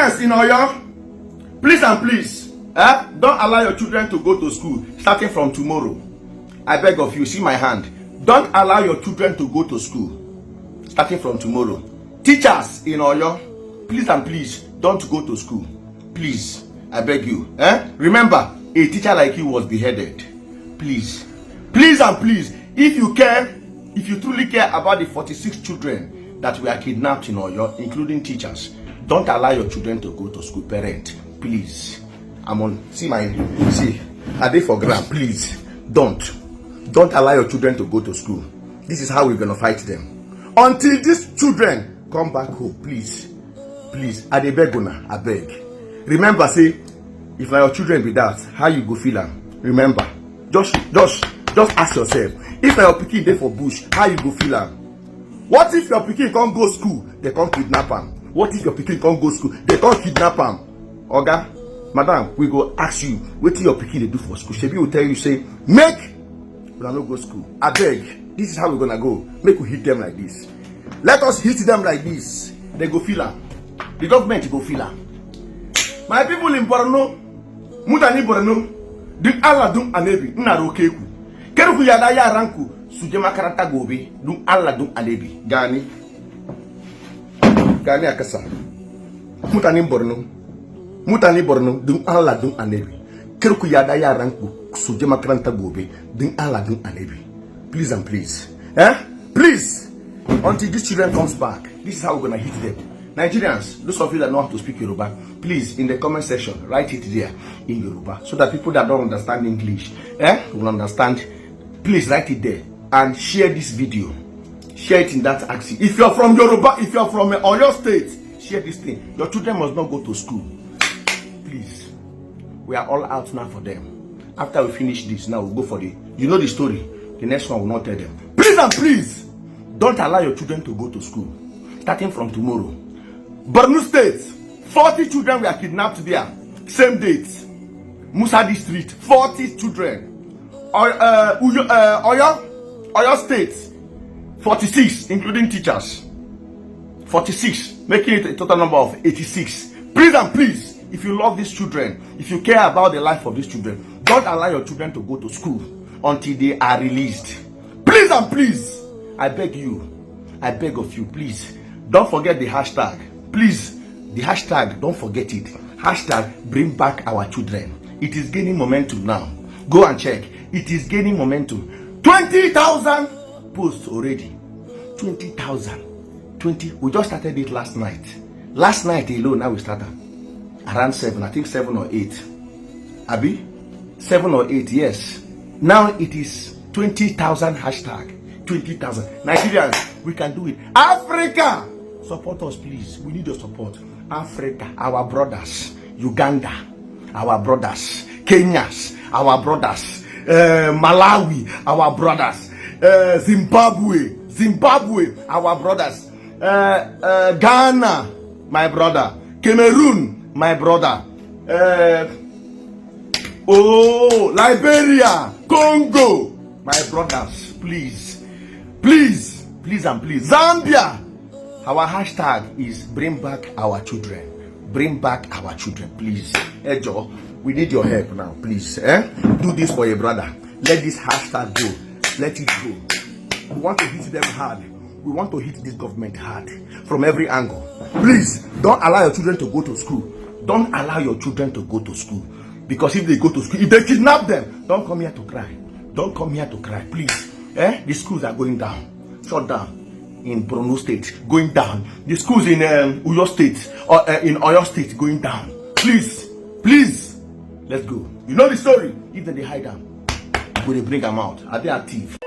Nigerians in Oyo, please and please, don't allow your children to go to school starting from tomorrow. I beg of you, see my hand. Don't allow your children to go to school starting from tomorrow. Teachers in Oyo, please and please, don't go to school. Please, I beg you. Remember, a teacher like you was beheaded. Please, please and please, if you care, if you truly care about the 46 children that were kidnapped in Oyo, including teachers, don't allow your children to go to school. Parent, please. See, are they for gram? Please, don't allow your children to go to school. This is how we're gonna fight them. Until these children come back home, please. I dey beg una, I beg. Remember, say, if your children be that, how you go feel am? Remember, just ask yourself, if your pikin dey for bush, how you go feel am? What if your pikin can't go school, they can't kidnap am? What if your pikin can't go school, they can't kidnap am? Oga, madam, we go ask you, wetin your pikin dey do for school? Shebi will tell you, say, make una no go school. I beg, this is how we're gonna go. Make we hit them like this. Let us hit them like this. They go feel am. The government go feel am. My people in Borno, mutani Borno, dum Allah dum anebi, nnarokeku. Keruku yada yaranku, suje makaranta gobe, dum Allah dum anebi. Gani akasa. Mutani Borno, dum Allah dum anebi. Keruku yada yaranku, suje makaranta gobe, dum Allah dum anebi. Please and please. Please, until these children comes back, this is how we're gonna hit them. Nigerians, those of you that know how to speak Yoruba, please, in the comment section, write it there in Yoruba, so that people that don't understand English, will understand. Please write it there and share this video. Share it in that axis. If you're from Yoruba, if you're from Oyo State, share this thing. Your children must not go to school. Please, we are all out now for them. After we finish this, now we'll go for you know the story. The next one will not tell them. Please and please, don't allow your children to go to school starting from tomorrow. Borno State, 40 children were kidnapped there. Same date. Musa District, 40 children. Oyo State, 46, including teachers. 46, making it a total number of 86. Please and please, if you love these children, if you care about the life of these children, don't allow your children to go to school until they are released. Please and please, I beg you, I beg of you, please, don't forget the hashtag. Please, the hashtag, don't forget it. Hashtag bring back our children. It is gaining momentum now. Go and check. It is gaining momentum. 20,000 posts already. 20,000. 20. We just started it last night. Last night alone, now we started. Around 7, I think 7 or 8. Abi? 7 or 8, yes. Now it is 20,000 hashtag. 20,000. Nigerians, we can do it. Africa! Support us, please. We need your support. Africa, our brothers. Uganda, our brothers. Kenyas, our brothers. Malawi, our brothers. Zimbabwe, our brothers. Ghana, my brother. Cameroon, my brother. Liberia, Congo, my brothers. Please and please. Zambia. Our hashtag is bring back our children. Bring back our children, please. Hey, Joe, we need your help now, please. Do this for your brother. Let this hashtag go. Let it go. We want to hit them hard. We want to hit this government hard from every angle. Please, don't allow your children to go to school. Don't allow your children to go to school. Because if they go to school, if they kidnap them, don't come here to cry. Don't come here to cry, please. The schools are going down. Shut down. In Borno State, going down. The schools in Uyo State or in Oyo State going down. Please, let's go. You know the story. If they hide them, will they bring them out? Are they active?